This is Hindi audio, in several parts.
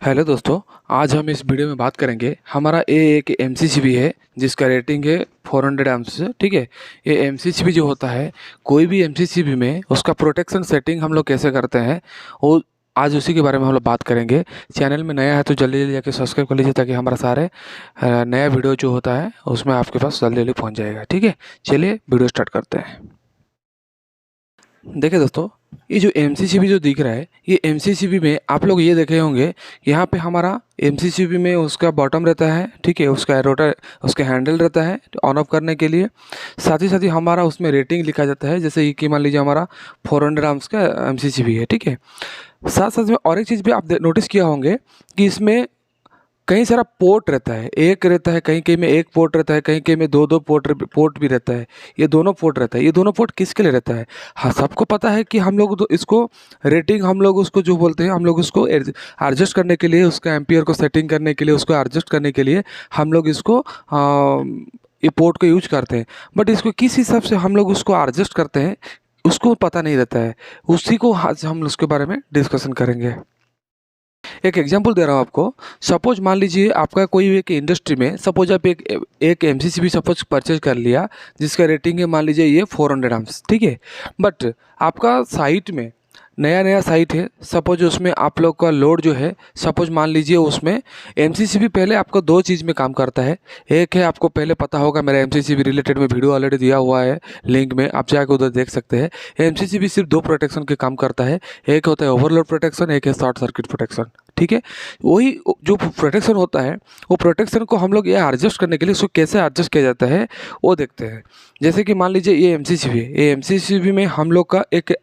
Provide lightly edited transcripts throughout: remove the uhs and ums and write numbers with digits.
हेलो दोस्तों। आज हम इस वीडियो में बात करेंगे। हमारा ये एक एमसीसीबी है जिसका रेटिंग है 400 एम्प्स। ठीक है। ये एमसीसीबी जो होता है, कोई भी एमसीसीबी में उसका प्रोटेक्शन सेटिंग हम लोग कैसे करते हैं, वो आज उसी के बारे में हम लोग बात करेंगे। चैनल में नया है तो जल्दी जल्दी जाके सब्सक्राइब कर लीजिए ताकि हमारा सारे नया वीडियो जो होता है उसमें आपके पास जल्दी जल्दी पहुँच जाएगा। ठीक है, चलिए वीडियो स्टार्ट करते हैं। देखिए दोस्तों, ये जो एमसीसीबी जो दिख रहा है, ये एमसीसीबी में आप लोग ये देखे होंगे, यहाँ पे हमारा एमसीसीबी में उसका बॉटम रहता है। ठीक है, उसका रोटर, उसका हैंडल रहता है ऑन ऑफ करने के लिए। साथ ही हमारा उसमें रेटिंग लिखा जाता है, जैसे कि मान लीजिए हमारा 400 आर्म्स का एमसीसीबी है। ठीक है, साथ साथ में और एक चीज़ भी आप नोटिस किया होंगे कि इसमें कई सारा पोर्ट रहता है। एक रहता है, कहीं कहीं में एक पोर्ट रहता है, कहीं कहीं में दो दो पोर्ट भी रहता है। ये दोनों पोर्ट रहता है। ये दोनों पोर्ट किसके लिए रहता है? हाँ, सबको पता है कि हम लोग तो इसको रेटिंग, हम लोग उसको जो बोलते हैं, हम लोग उसको एडजस्ट करने के लिए, उसका एम्पियर को सेटिंग करने के लिए, उसको एडजस्ट करने के लिए हम लोग इसको ये पोर्ट को यूज करते हैं। बट इसको किस हिसाब से हम लोग उसको एडजस्ट करते हैं उसको पता नहीं रहता है। उसी को आज हम उसके बारे में डिस्कशन करेंगे। एक एग्जांपल दे रहा हूँ आपको। सपोज मान लीजिए आपका कोई एक इंडस्ट्री में, सपोज आप एक एमसीसीबी सपोज परचेज कर लिया जिसका रेटिंग है मान लीजिए ये 400 आर्म्स। ठीक है, बट आपका साइट में नया नया साइट है, सपोज उसमें आप लोग का लोड जो है, सपोज मान लीजिए उसमें एमसीसीबी पहले आपको दो चीज़ में काम करता है। एक है, आपको पहले पता होगा, मेरा एमसीसीबी रिलेटेड में वीडियो ऑलरेडी दिया हुआ है, लिंक में आप जाकर उधर देख सकते हैं। एमसीसीबी सिर्फ दो प्रोटेक्शन के काम करता है। एक होता है ओवरलोड प्रोटेक्शन, एक है शॉर्ट सर्किट प्रोटेक्शन। ठीक है, वही जो प्रोटेक्शन होता है, वो प्रोटेक्शन को हम लोग ये एडजस्ट करने के लिए उसको कैसे एडजस्ट किया जाता है वो देखते हैं। जैसे कि मान लीजिए ये एमसीसीबी है। ये एमसीसीबी में हम लोग का एक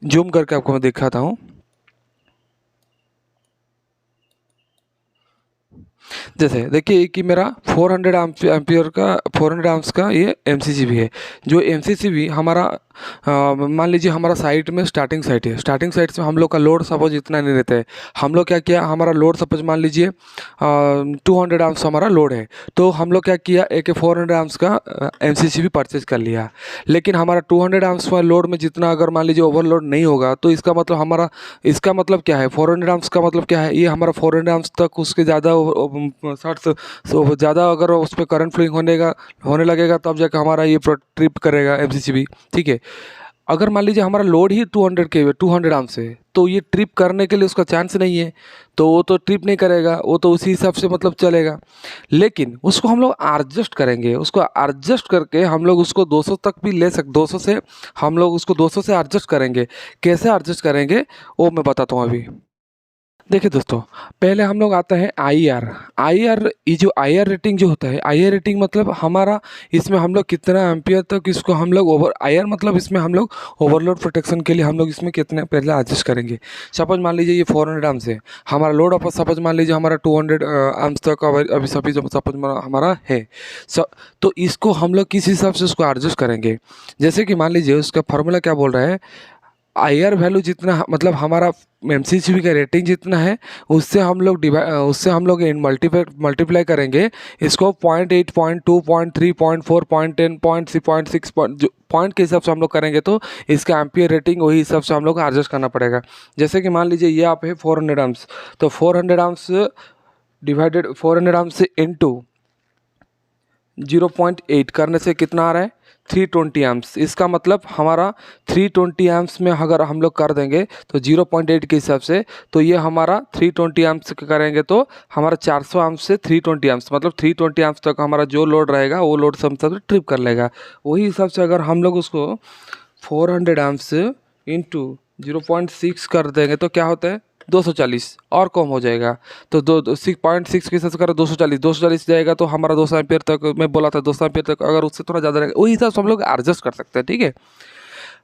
जूम करके आपको मैं दिखाता हूँ। जैसे देखिए कि मेरा 400 एम्पियर का 400 आर्म्स का ये एमसीसीबी है। जो एमसीसीबी हमारा मान लीजिए हमारा साइट में स्टार्टिंग साइट है। स्टार्टिंग साइट से हम लोग का लोड सपोज इतना नहीं रहता है। हम लोग क्या किया, हमारा लोड सपोज मान लीजिए 200 आर्म्स हमारा लोड है, तो हम लोग क्या किया, एक 400 आर्म्स का एमसीसीबी परचेज कर लिया। लेकिन हमारा 200 आर्म्स का लोड में जितना अगर मान लीजिए ओवरलोड नहीं होगा, तो इसका मतलब हमारा, इसका मतलब क्या है, 400 आर्म्स का मतलब क्या है, ये हमारा 400 आर्म्स तक उसके ज़्यादा शॉर्ट्स ज़्यादा अगर उस पर करंट फ्लिंग होने लगेगा तब जाकर हमारा ये ट्रिप करेगा एमसीसीबी। ठीक है, अगर मान लीजिए हमारा लोड ही 200 आर्म्स है, तो ये ट्रिप करने के लिए उसका चांस नहीं है, तो वो तो ट्रिप नहीं करेगा, वो तो उसी हिसाब से मतलब चलेगा। लेकिन उसको हम लोग एडजस्ट करेंगे, उसको एडजस्ट करके हम लोग उसको 200 तक भी ले 200 से हम लोग उसको 200 से एडजस्ट करेंगे। कैसे एडजस्ट करेंगे वो मैं बताता हूँ अभी। देखिए दोस्तों, पहले हम लोग आता है आई आर। ये जो आई आर रेटिंग जो होता है, आई आर रेटिंग मतलब हमारा, इसमें हम लोग कितना एम्पियर तक इसको हम लोग आई आर मतलब इसमें हम लोग ओवरलोड प्रोटेक्शन के लिए हम लोग इसमें कितने पहले एडजस्ट करेंगे। सपोज मान लीजिए ये 400 आर्म्स है, हमारा लोड अपर सपोज मान लीजिए हमारा 200 आर्म्स तक अभी सभी सपोज हमारा है। तो इसको हम लोग किस हिसाब से उसको एडजस्ट करेंगे। जैसे कि मान लीजिए उसका फार्मूला क्या बोल रहा है, आई आर वैल्यू जितना मतलब हमारा एमसीसीबी का रेटिंग जितना है, उससे हम लोग मल्टीप्लाई करेंगे इसको 0.8, 0.2, 0.3, 0.4, 0.10, 0.6 पॉइंट के हिसाब से हम लोग करेंगे, तो इसका एम्पियर रेटिंग वही हिसाब से हम लोग एडजस्ट करना पड़ेगा। जैसे कि मान लीजिए ये आप है 400 आर्म्स, तो 400 आर्म्स डिवाइडेड 400 आर्म्स से इंटू 0.8 करने से कितना आ रहा है, 320 एम्प्स। इसका मतलब हमारा 320 एम्प्स में अगर हम लोग कर देंगे तो 0.8 के हिसाब से, तो ये हमारा 320 एम्प्स करेंगे तो हमारा 400 एम्प्स से 320 एम्प्स, मतलब 320 एम्प्स तक हमारा जो लोड रहेगा वो लोड सब ट्रिप कर लेगा। वही हिसाब से अगर हम लोग उसको 400 एम्प्स इंटू 0.6 कर देंगे तो क्या होता है, 240 और कम हो जाएगा। तो 6.6 के हिसाब से करें 240 जाएगा, तो हमारा 200 एम्पियर तक, मैं बोला था 200 एम्पियर तक, अगर उससे थोड़ा ज़्यादा रहेगा वही हिसाब से हम लोग एडजस्ट कर सकते हैं। ठीक है,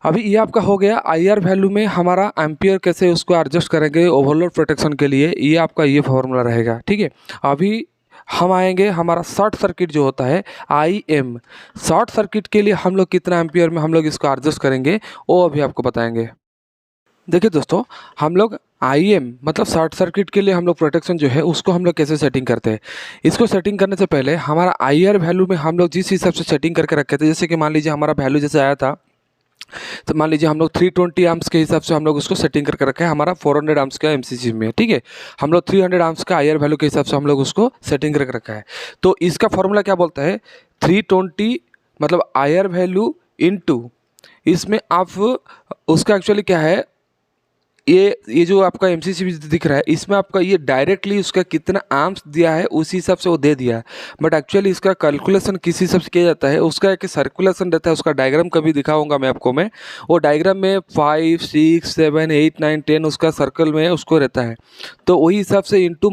अभी ये आपका हो गया आईआर वैल्यू में हमारा एम्पियर कैसे उसको एडजस्ट करेंगे ओवरलोड प्रोटेक्शन के लिए, ये आपका ये फॉर्मूला रहेगा। ठीक है, अभी हम आएंगे हमारा शॉर्ट सर्किट जो होता है IM। शॉर्ट सर्किट के लिए हम लोग कितना एम्पियर में हम लोग इसको एडजस्ट करेंगे वो अभी आपको बताएंगे। देखिए दोस्तों, हम लोग IM मतलब शॉर्ट सर्किट के लिए हम लोग प्रोटेक्शन जो है उसको हम लोग कैसे सेटिंग करते हैं। इसको सेटिंग करने से पहले हमारा IR वैल्यू में हम लोग जिस हिसाब से सेटिंग करके रखे थे, जैसे कि मान लीजिए हमारा वैल्यू जैसे आया था तो मान लीजिए हम लोग 320 आर्म्स के हिसाब से हम लोग उसको सेटिंग करके रखा है, हमारा 400 आर्म्स का एमसीसी में, ठीक है। हम लोग 300 आर्म्स का आईआर वैल्यू के हिसाब से हम लोग उसको सेटिंग करके रखा है। तो इसका फॉर्मूला क्या बोलता है, 320 मतलब आईआर वैल्यू इनटू, इसमें आप उसका एक्चुअली क्या है, ये जो आपका एमसीसी दिख रहा है इसमें आपका ये डायरेक्टली उसका कितना आर्म्स दिया है उसी हिसाब से वो दे दिया है। बट एक्चुअली इसका कैलकुलेशन किस हिसाब से किया जाता है, उसका एक सर्कुलेशन रहता है, उसका डायग्राम कभी दिखाऊंगा मैं आपको। मैं वो डायग्राम में 5 6 7 8 9 10 उसका सर्कल में उसको रहता है। तो वही हिसाब से इंटू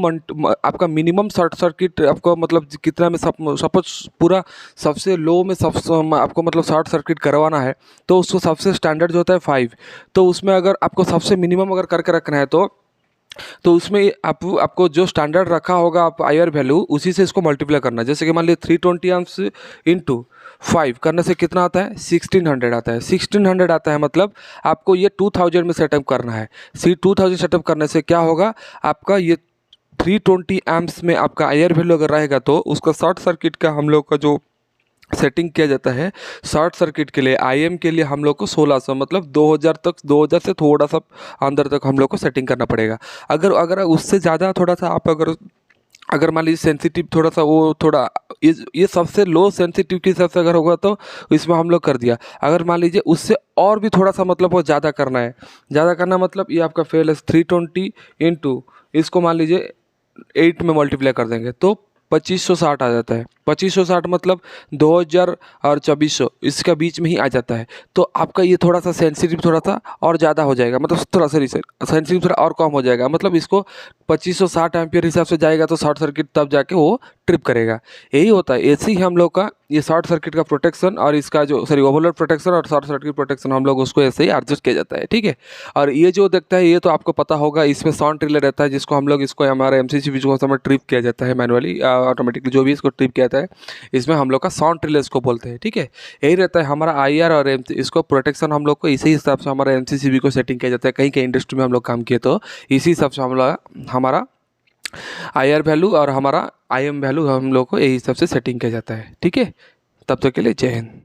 आपका मिनिमम शॉर्ट सर्किट आपको मतलब कितना में सपोज पूरा सबसे लो में आपको मतलब शॉर्ट सर्किट करवाना है तो उसको सबसे स्टैंडर्ड जो होता है 5। तो उसमें अगर आपको सबसे मिनिमम अगर करके रखना है तो उसमें आपको जो स्टैंडर्ड रखा होगा आप आईआर वैल्यू उसी से इसको मल्टीप्लाई करना है। जैसे कि मान लीजिए 320 आर्म्स इंटू 5 करने से कितना आता है, 1600 आता है। 1600 आता है मतलब आपको ये 2000 में सेटअप करना है। 2000 सेटअप करने से क्या होगा, आपका ये 320 एम्प्स में आपका आईआर वैल्यू अगर रहेगा तो उसका शॉर्ट सर्किट का हम लोग का जो सेटिंग किया जाता है शॉर्ट सर्किट के लिए आईएम के लिए हम लोग को 1600 मतलब 2000 तक, 2000 से थोड़ा सा अंदर तक हम लोग को सेटिंग करना पड़ेगा। अगर अगर उससे ज़्यादा थोड़ा सा आप अगर मान लीजिए सेंसिटिव थोड़ा सा वो थोड़ा ये सबसे लो सेंसिटिव के हिसाब से अगर होगा तो इसमें हम लोग कर दिया। अगर मान लीजिए उससे और भी थोड़ा सा मतलब वो ज़्यादा करना है, ज़्यादा करना मतलब ये आपका फेल है 320 इंटू इसको मान लीजिए 8 में मल्टीप्लाई कर देंगे तो 2560 आ जाता है। 2560 मतलब 2000 और 2400 इसका बीच में ही आ जाता है। तो आपका ये थोड़ा सा सेंसिटिव थोड़ा सा और ज़्यादा हो जाएगा, मतलब थोड़ा सा सेंसिटिव थोड़ा और कम हो जाएगा, मतलब इसको 2560 एम्पियर हिसाब से जाएगा तो शॉर्ट सर्किट तब जाके वो ट्रिप करेगा। यही होता है, ऐसे ही हम लोग का ये शॉर्ट सर्किट का प्रोटेक्शन और इसका जो ओवरलोड प्रोटेक्शन और शॉर्ट सर्किट प्रोटेक्शन हम लोग उसको ऐसे ही एडजस्ट किया जाता है, ठीक है। और ये जो देखता है ये तो आपको पता होगा, इसमें साउंड रिले रहता है जिसको हम लोग इसको हमारे एमसीसी को समय ट्रिप किया जाता है मैनुअली ऑटोमेटिकली, जो भी इसको ट्रिप किया जाता है इसमें हम लोग का साउंड रिले इसको बोलते हैं, ठीक है। यही रहता है हमारा आईआर और इसको प्रोटेक्शन हम लोग को इसी हिसाब से हमारा एमसीसी को सेटिंग किया जाता है। कहीं कहीं इंडस्ट्री में हम लोग काम किए तो इसी हिसाब से हम लोग हमारा आईआर वैल्यू और हमारा आईएम वैल्यू हम लोग को यही हिसाब से सेटिंग किया जाता है, ठीक है। तब तक के लिए जय हिंद।